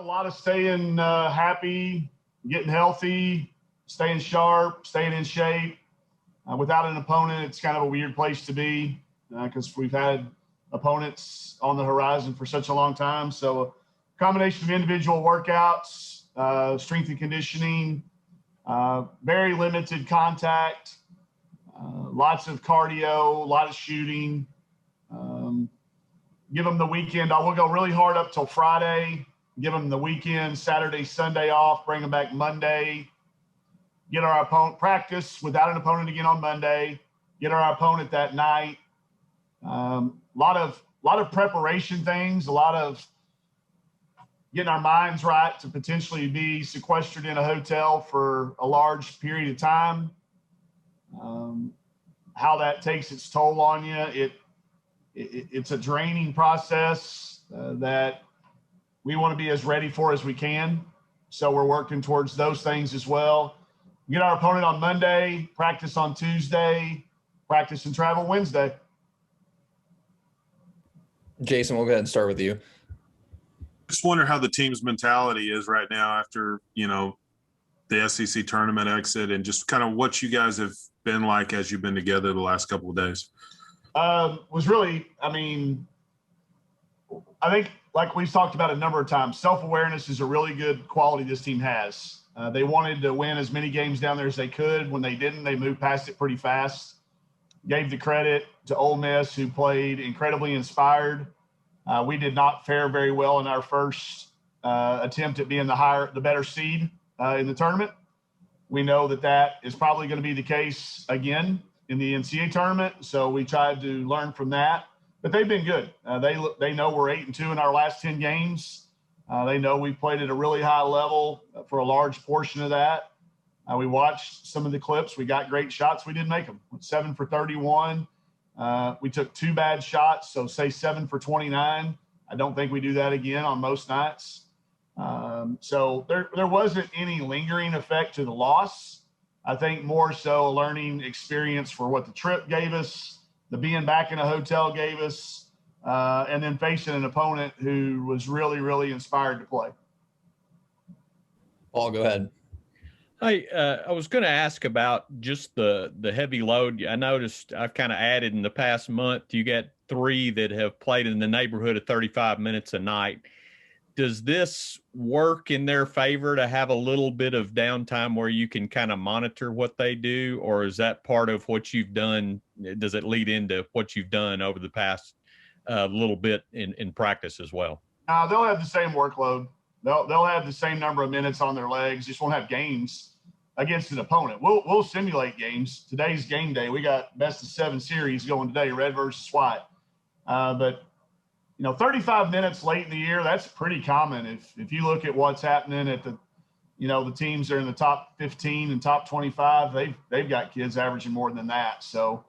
lot of staying happy, getting healthy, staying sharp, staying in shape. Without an opponent, it's kind of a weird place to be because we've had opponents on the horizon for such a long time. So a combination of individual workouts, strength and conditioning, very limited contact, lots of cardio, a lot of shooting. Give them the weekend. I will go really hard up till Friday. Give them the weekend, Saturday, Sunday off. Bring them back Monday. Get our opponent practice without an opponent again on Monday. Get our opponent that night. Lot of preparation things. A lot of getting our minds right to potentially be sequestered in a hotel for a large period of time. How that takes its toll on you. It's a draining process that we want to be as ready for as we can. So we're working towards those things as well. Get our opponent on Monday, practice on Tuesday, practice and travel Wednesday. Jason, we'll go ahead and start with you. Just wonder how the team's mentality is right now after, the SEC tournament exit and just kind of what you guys have been like as you've been together the last couple of days. Was really, I think like we've talked about a number of times, self-awareness is a really good quality this team has. They wanted to win as many games down there as they could. When they didn't, they moved past it pretty fast. Gave the credit to Ole Miss, who played incredibly inspired. We did not fare very well in our first attempt at being the better seed in the tournament. We know that is probably going to be the case again in the NCAA tournament. So we tried to learn from that, but they've been good. They know we're 8-2 in our last 10 games. They know we played at a really high level for a large portion of that. We watched some of the clips. We got great shots. We didn't make them. 7 for 31. We took 2 bad shots. So say 7 for 29. I don't think we do that again on most nights. So there wasn't any lingering effect to the loss. I think more so a learning experience for what the trip gave us, the being back in a hotel gave us, and then facing an opponent who was really, really inspired to play. Paul, go ahead. I was going to ask about just the heavy load. I noticed I've kind of added in the past month, you got 3 that have played in the neighborhood of 35 minutes a night. Does this work in their favor to have a little bit of downtime where you can kind of monitor what they do, or is that part of what you've done? Does it lead into what you've done over the past little bit in practice as well? They'll have the same workload. They'll have the same number of minutes on their legs. Just won't have games against an opponent. We'll simulate games. Today's game day. We got best of 7 series going today, red versus white. But 35 minutes late in the year, that's pretty common. If you look at what's happening at the teams that are in the top 15 and top 25, they've got kids averaging more than that. So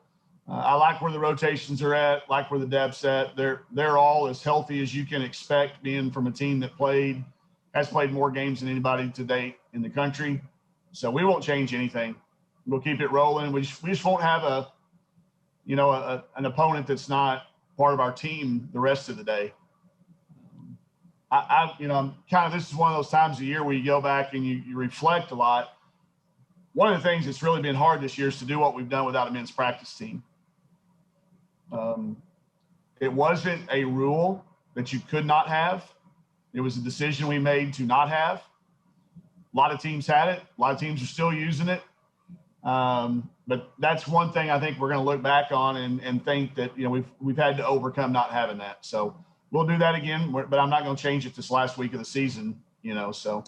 I like where the rotations are at, like where the depth's at. They're all as healthy as you can expect, being from a team that has played more games than anybody to date in the country. So we won't change anything. We'll keep it rolling. We just won't have an opponent that's not part of our team the rest of the day. This is one of those times of year where you go back and you reflect a lot. One of the things that's really been hard this year is to do what we've done without a men's practice team. It wasn't a rule that you could not have. It was a decision we made to not have. A lot of teams had it. A lot of teams are still using it. But that's one thing I think we're going to look back on and think that, we've had to overcome not having that. So we'll do that again, but I'm not going to change it this last week of the season, so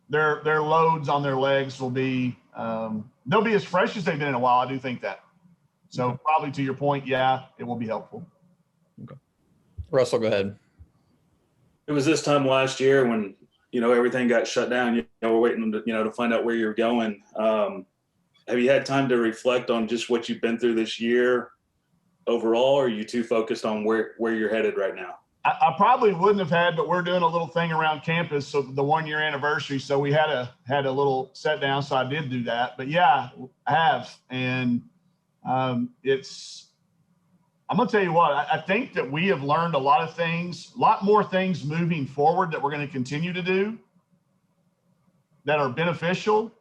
their loads on their legs will be, they'll be as fresh as they've been in a while. I do think that. So probably to your point, yeah, it will be helpful. Okay. Russell, go ahead. It was this time last year when, everything got shut down. We're waiting to find out where you're going. Have you had time to reflect on just what you've been through this year overall, or are you too focused on where you're headed right now? I probably wouldn't have had, but we're doing a little thing around campus. So the 1-year anniversary. So we had a little set down. So I did do that, but yeah, I have. And it's I'm going to tell you what, I think that we have learned a lot of things, a lot more things moving forward that we're going to continue to do that are beneficial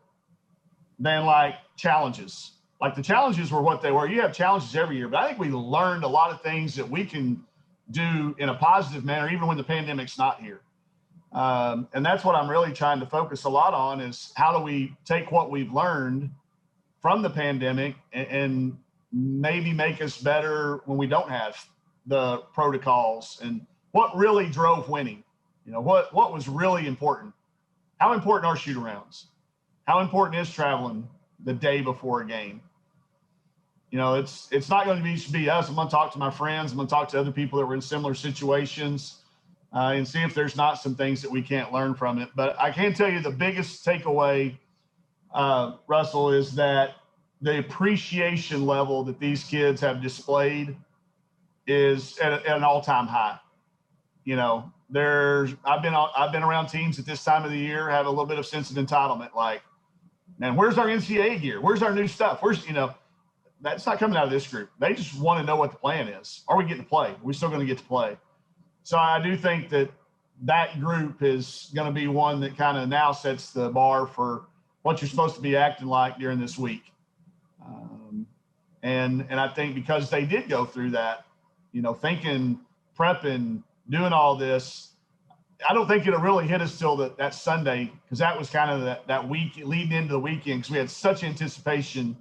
than like challenges. Like the challenges were what they were. You have challenges every year, but I think we learned a lot of things that we can do in a positive manner, even when the pandemic's not here. And that's what I'm really trying to focus a lot on is how do we take what we've learned from the pandemic and maybe make us better when we don't have the protocols, and what really drove winning. You know, what was really important. How important are shoot arounds? How important is traveling the day before a game? You know, it's not going to be us. I'm going to talk to my friends. I'm going to talk to other people that were in similar situations and see if there's not some things that we can't learn from it. But I can tell you the biggest takeaway, Russell, is that the appreciation level that these kids have displayed is at an all-time high. You know, I've been around teams at this time of the year have a little bit of sense of entitlement. Like, man, where's our NCAA gear? Where's our new stuff? That's not coming out of this group. They just want to know what the plan is. Are we getting to play? Are we still going to get to play? So I do think that group is going to be one that kind of now sets the bar for what you're supposed to be acting like during this week. And I think because they did go through that, you know, thinking, prepping, doing all this, I don't think it'll really hit us till that Sunday, because that was kind of that week leading into the weekend, because we had such anticipation,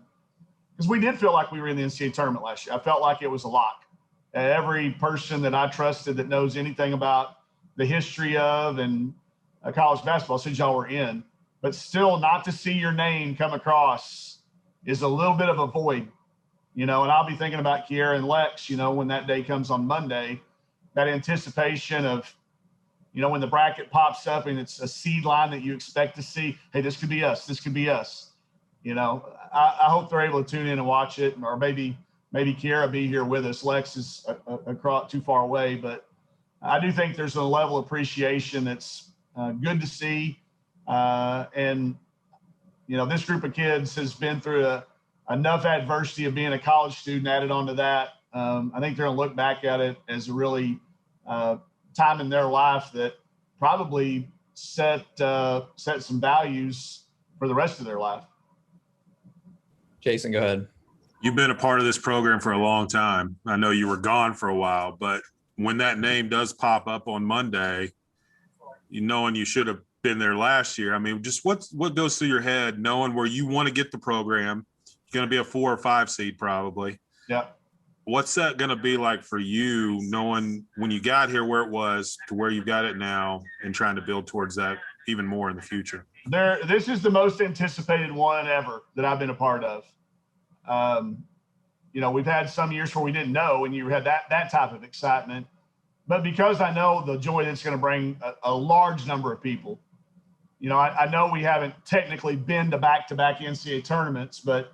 because we did feel like we were in the NCAA tournament last year. I felt like it was a lock. Every person that I trusted that knows anything about the history of and college basketball said y'all were in. But still, not to see your name come across is a little bit of a void, you know. And I'll be thinking about Kiera and Lex, you know, when that day comes on Monday, that anticipation of, you know, when the bracket pops up and it's a seed line that you expect to see, hey, this could be us. This could be us. You know, I hope they're able to tune in and watch it, or maybe Kiera be here with us. Lex is across too far away, but I do think there's a level of appreciation that's good to see. And, you know, this group of kids has been through enough adversity of being a college student added onto that. I think they're going to look back at it as a really time in their life that probably set some values for the rest of their life. Jason, go ahead. You've been a part of this program for a long time. I know you were gone for a while, but when that name does pop up on Monday, you knowing you should have been there last year, I mean, just what goes through your head knowing where you want to get the program? It's going to be a 4 or 5 seed probably. Yeah. What's that going to be like for you, knowing when you got here where it was to where you got it now and trying to build towards that even more in the future? This is the most anticipated one ever that I've been a part of. You know, we've had some years where we didn't know, and you had that type of excitement. But because I know the joy that's going to bring a large number of people, you know, I know we haven't technically been to back-to-back NCAA tournaments, but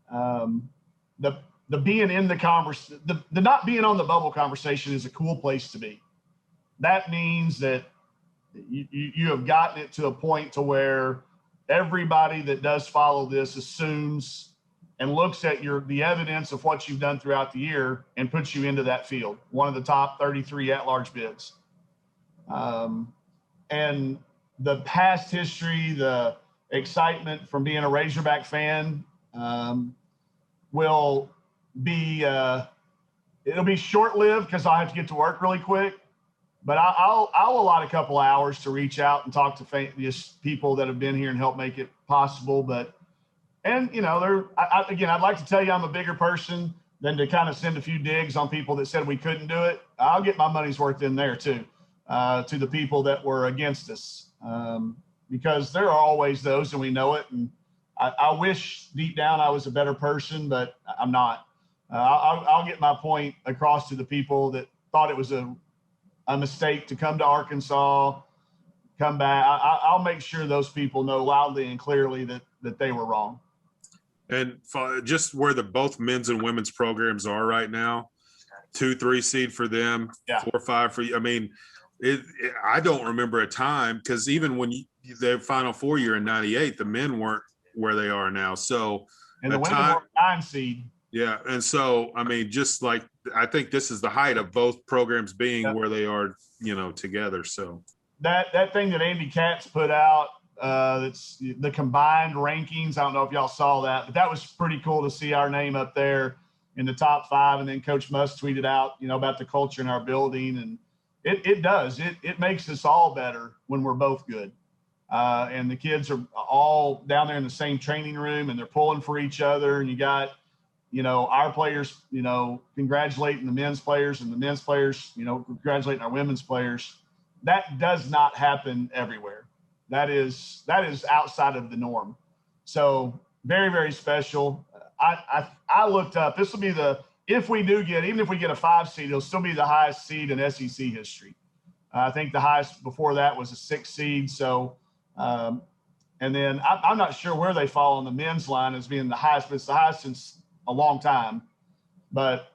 the being in the conversation, the not being on the bubble conversation is a cool place to be. That means that you have gotten it to a point to where everybody that does follow this assumes and looks at the evidence of what you've done throughout the year and puts you into that field, one of the top 33 at-large bids. And the past history, the excitement from being a Razorback fan will be it'll be short-lived because I'll have to get to work really quick. But I'll allot a couple hours to reach out and talk to just people that have been here and help make it possible. And you know, I'd like to tell you I'm a bigger person than to kind of send a few digs on people that said we couldn't do it. I'll get my money's worth in there too, to the people that were against us, because there are always those, and we know it. And I wish deep down I was a better person, but I'm not. I'll get my point across to the people that thought it was a mistake to come to Arkansas, come back. I'll make sure those people know loudly and clearly that they were wrong. And just where both men's and women's programs are right now, 2-3 seed for them, yeah. 4-5 for you. I mean, I don't remember a time, because even when the Final Four year in '98, the men weren't where they are now. So and the women were 9 seed. Yeah. And so, I mean, just like, I think this is the height of both programs being where they are, together. So that thing that Andy Katz put out, that's the combined rankings. I don't know if y'all saw that, but that was pretty cool to see our name up there in the top 5. And then Coach Musk tweeted out, about the culture in our building. And it does. It makes us all better when we're both good. And the kids are all down there in the same training room, and they're pulling for each other. And you got, our players, congratulating the men's players, and the men's players, congratulating our women's players. That does not happen everywhere. That is outside of the norm. So very, very special. I looked up, this will be if we get a 5 seed, it'll still be the highest seed in SEC history. I think the highest before that was a 6 seed. So, and then I'm not sure where they fall on the men's line as being the highest, but it's the highest since a long time. But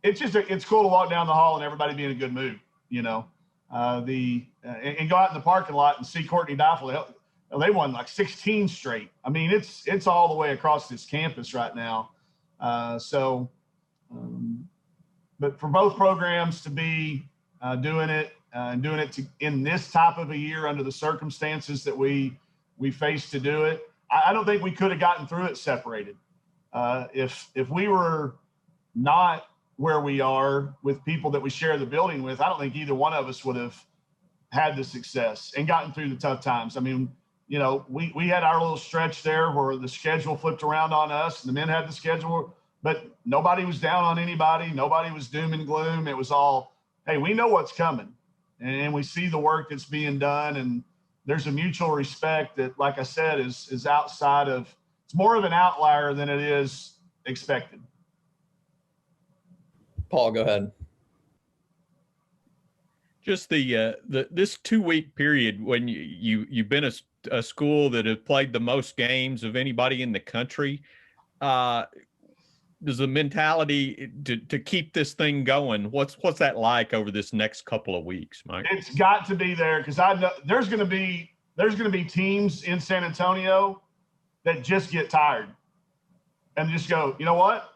it's cool to walk down the hall and everybody be in a good mood, and go out in the parking lot and see Courtney Doffel. They won like 16 straight. I mean, it's all the way across this campus right now. But for both programs to be doing it and doing it in this type of a year under the circumstances that we faced to do it, I don't think we could have gotten through it separated. If we were not where we are with people that we share the building with, I don't think either one of us would have had the success and gotten through the tough times. I mean, we had our little stretch there where the schedule flipped around on us, and the men had the schedule, but nobody was down on anybody. Nobody was doom and gloom. It was all, hey, we know what's coming, and we see the work that's being done, and there's a mutual respect that, like I said, is outside of, it's more of an outlier than it is expected. Paul, go ahead. Just this 2-week period when you've been a school that has played the most games of anybody in the country. Does the mentality to keep this thing going? What's that like over this next couple of weeks, Mike? It's got to be there, because I know there's going to be teams in San Antonio that just get tired and just go, you know what?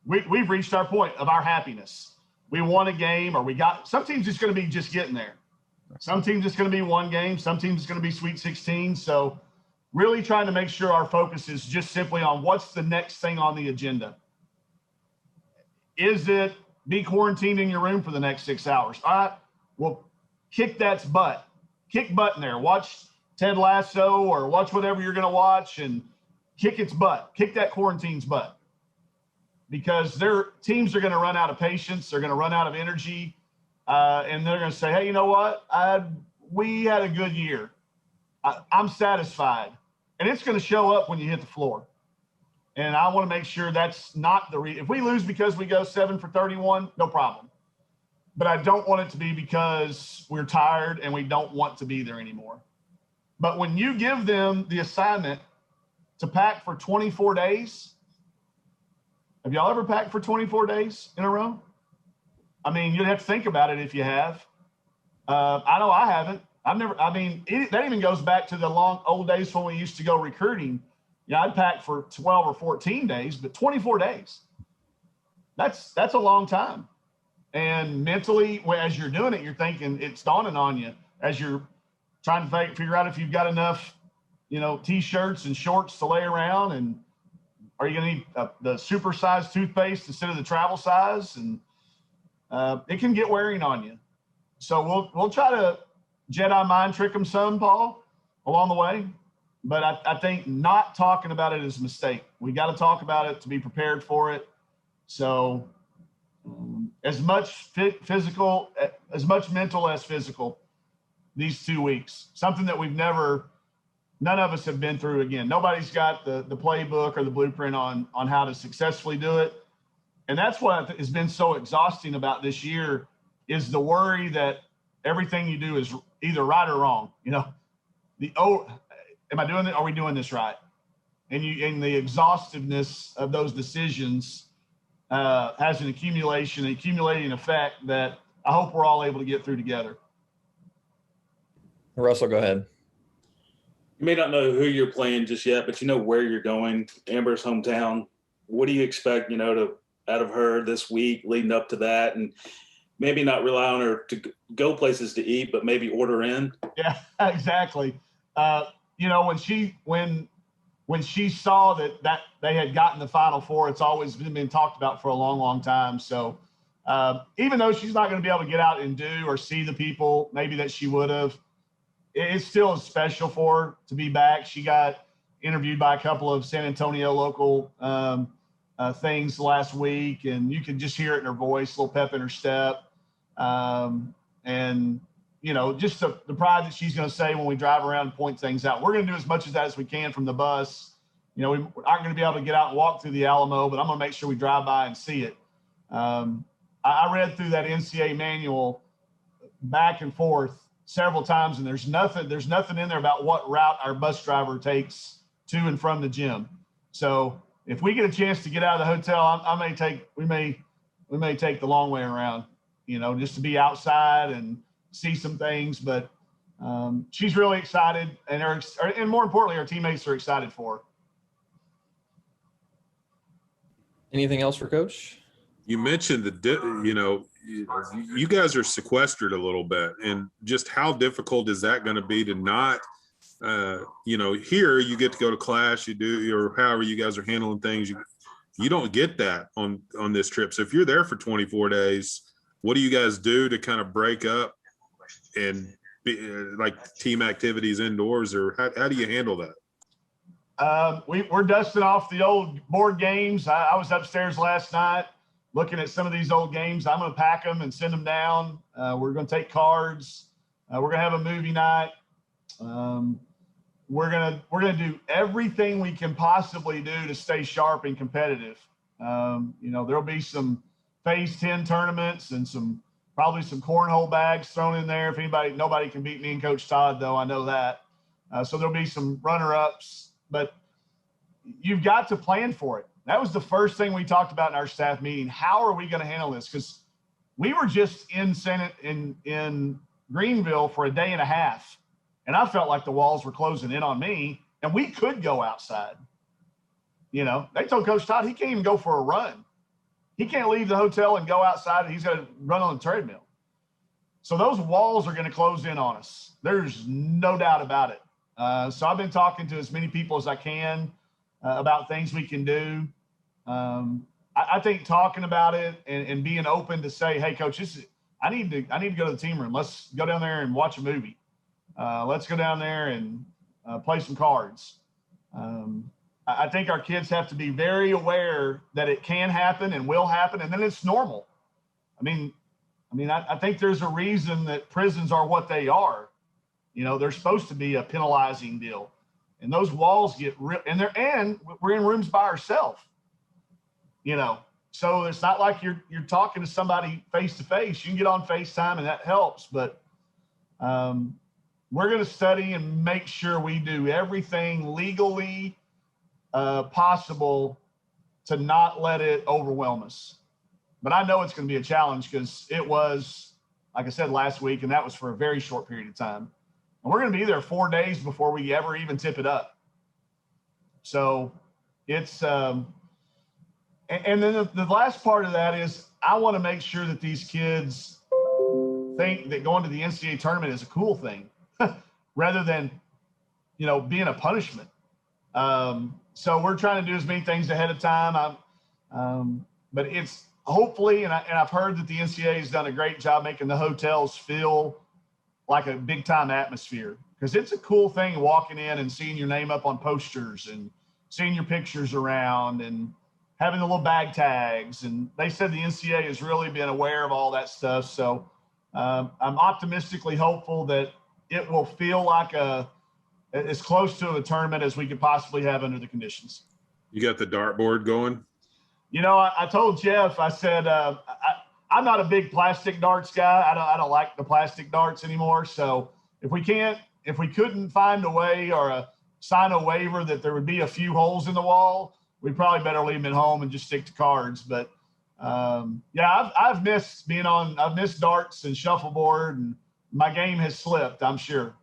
We've reached our point of our happiness. We won a game, or some teams just going to be just getting there. Some teams it's going to be one game. Some teams it's going to be Sweet 16. So really trying to make sure our focus is just simply on what's the next thing on the agenda. Is it be quarantined in your room for the next 6 hours? All right, well, kick that's butt. Kick butt in there. Watch Ted Lasso or watch whatever you're going to watch and kick its butt. Kick that quarantine's butt. Because their teams are going to run out of patience. They're going to run out of energy. And they're going to say, hey, you know what? We had a good year. I'm satisfied. And it's going to show up when you hit the floor. And I want to make sure that's not if we lose because we go 7 for 31, no problem. But I don't want it to be because we're tired and we don't want to be there anymore. But when you give them the assignment to pack for 24 days, have y'all ever packed for 24 days in a row? I mean, you'd have to think about it if you have. I know I haven't. That even goes back to the long old days when we used to go recruiting. Yeah, I'd pack for 12 or 14 days, but 24 days. That's a long time. And mentally, as you're doing it, you're thinking, it's dawning on you as you're trying to figure out if you've got enough, T-shirts and shorts to lay around, and are you going to need the super-sized toothpaste instead of the travel size? And it can get wearing on you. So we'll try to Jedi mind trick them some, Paul, along the way. But I think not talking about it is a mistake. We got to talk about it to be prepared for it. So as much physical, as much mental as physical, these 2 weeks, something that none of us have been through again. Nobody's got the playbook or the blueprint on how to successfully do it. And that's what has been so exhausting about this year, is the worry that everything you do is either right or wrong. Am I doing it? Are we doing this right? And the exhaustiveness of those decisions has an accumulating effect that I hope we're all able to get through together. Russell, go ahead. You may not know who you're playing just yet, but you know where you're going. Amber's hometown. what do you expect, out of her this week leading up to that, and maybe not rely on her to go places to eat, but maybe order in? Yeah, exactly. When she saw that they had gotten the Final Four, it's always been talked about for a long, long time. So even though she's not going to be able to get out and do or see the people maybe that she would have, it's still special for her to be back. She got interviewed by a couple of San Antonio local things last week, and you can just hear it in her voice, a little pep in her step. And just the pride that she's going to say when we drive around and point things out. We're going to do as much of that as we can from the bus. We aren't going to be able to get out and walk through the Alamo, but I'm going to make sure we drive by and see it. I read through that NCAA manual back and forth several times, and there's nothing in there about what route our bus driver takes to and from the gym. So if we get a chance to get out of the hotel, we may take the long way around, just to be outside and see some things. But she's really excited, and more importantly, our teammates are excited for her. Anything else for Coach? You mentioned you guys are sequestered a little bit, and just how difficult is that going to be to not, here you get to go to class, you do, or however you guys are handling things. You don't get that on this trip. So if you're there for 24 days, what do you guys do to kind of break up and like team activities indoors, or how do you handle that? We're dusting off the old board games. I was upstairs last night looking at some of these old games. I'm going to pack them and send them down. We're going to take cards. We're going to have a movie night. We're going to do everything we can possibly do to stay sharp and competitive. There'll be some Phase 10 tournaments and probably some cornhole bags thrown in there. Nobody can beat me and Coach Todd, though. I know that. So there'll be some runner-ups, but you've got to plan for it. That was the first thing we talked about in our staff meeting. How are we going to handle this? Because we were just in Greenville for a day and a half, and I felt like the walls were closing in on me, and we could go outside. They told Coach Todd he can't even go for a run. He can't leave the hotel and go outside, and he's got to run on the treadmill. So those walls are going to close in on us. There's no doubt about it. So I've been talking to as many people as I can about things we can do. I think talking about it and being open to say, hey, Coach, I need to go to the team room. Let's go down there and watch a movie. Let's go down there and play some cards. I think our kids have to be very aware that it can happen and will happen, and then it's normal. I think there's a reason that prisons are what they are. They're supposed to be a penalizing deal, and those walls get real. And we're in rooms by ourselves. So it's not like you're talking to somebody face to face. You can get on FaceTime, and that helps. But we're going to study and make sure we do everything legally possible to not let it overwhelm us. But I know it's going to be a challenge because it was, like I said, last week, and that was for a very short period of time. And we're going to be there 4 days before we ever even tip it up. So it's and then the last part of that is I want to make sure that these kids think that going to the NCAA tournament is a cool thing rather than, being a punishment. So we're trying to do as many things ahead of time. But it's hopefully, and I've heard that the NCAA has done a great job making the hotels feel like a big time atmosphere, because it's a cool thing walking in and seeing your name up on posters and seeing your pictures around and having the little bag tags. And they said the NCAA has really been aware of all that stuff. So I'm optimistically hopeful that it will feel like as close to a tournament as we could possibly have under the conditions. You got the dartboard going? I told Jeff, I said, I'm not a big plastic darts guy. I don't like the plastic darts anymore. So if we couldn't find a way or sign a waiver that there would be a few holes in the wall, we probably better leave them at home and just stick to cards. But I've missed darts and shuffleboard, and my game has slipped, I'm sure.